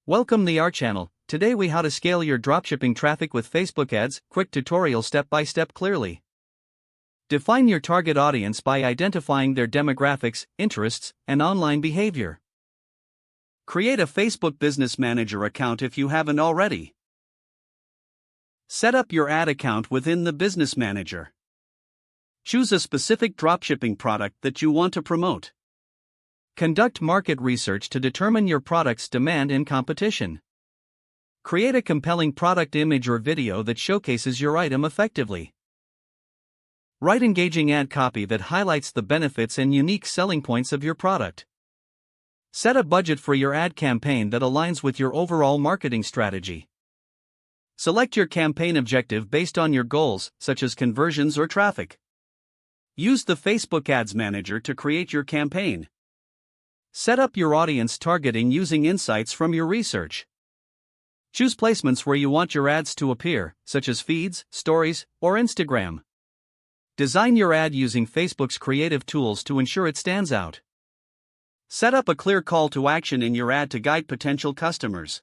Welcome to our channel. Today we how to scale your dropshipping traffic with Facebook ads, quick tutorial step by step clearly. Define your target audience by identifying their demographics, interests, and online behavior. Create a Facebook Business Manager account if you haven't already. Set up your ad account within the Business Manager. Choose a specific dropshipping product that you want to promote. Conduct market research to determine your product's demand and competition. Create a compelling product image or video that showcases your item effectively. Write engaging ad copy that highlights the benefits and unique selling points of your product. Set a budget for your ad campaign that aligns with your overall marketing strategy. Select your campaign objective based on your goals, such as conversions or traffic. Use the Facebook Ads Manager to create your campaign. Set up your audience targeting using insights from your research. Choose placements where you want your ads to appear, such as feeds, stories, or Instagram. Design your ad using Facebook's creative tools to ensure it stands out. Set up a clear call to action in your ad to guide potential customers.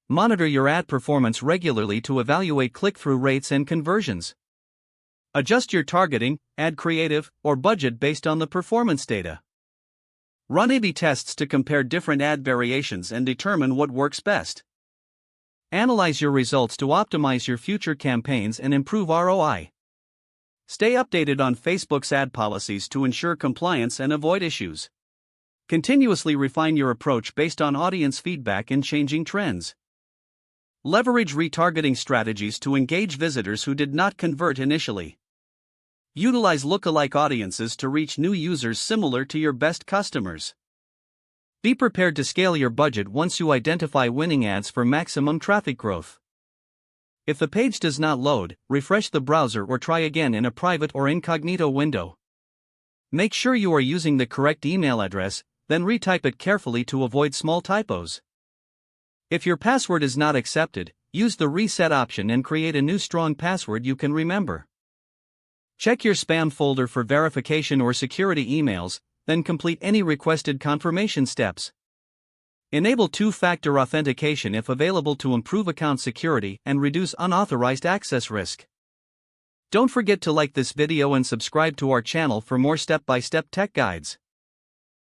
Monitor your ad performance regularly to evaluate click-through rates and conversions. Adjust your targeting, ad creative, or budget based on the performance data. Run A/B tests to compare different ad variations and determine what works best. Analyze your results to optimize your future campaigns and improve ROI. Stay updated on Facebook's ad policies to ensure compliance and avoid issues. Continuously refine your approach based on audience feedback and changing trends. Leverage retargeting strategies to engage visitors who did not convert initially. Utilize lookalike audiences to reach new users similar to your best customers. Be prepared to scale your budget once you identify winning ads for maximum traffic growth. If the page does not load, refresh the browser or try again in a private or incognito window. Make sure you are using the correct email address, then retype it carefully to avoid small typos. If your password is not accepted, use the reset option and create a new strong password you can remember. Check your spam folder for verification or security emails, then complete any requested confirmation steps. Enable two-factor authentication if available to improve account security and reduce unauthorized access risk. Don't forget to like this video and subscribe to our channel for more step-by-step tech guides.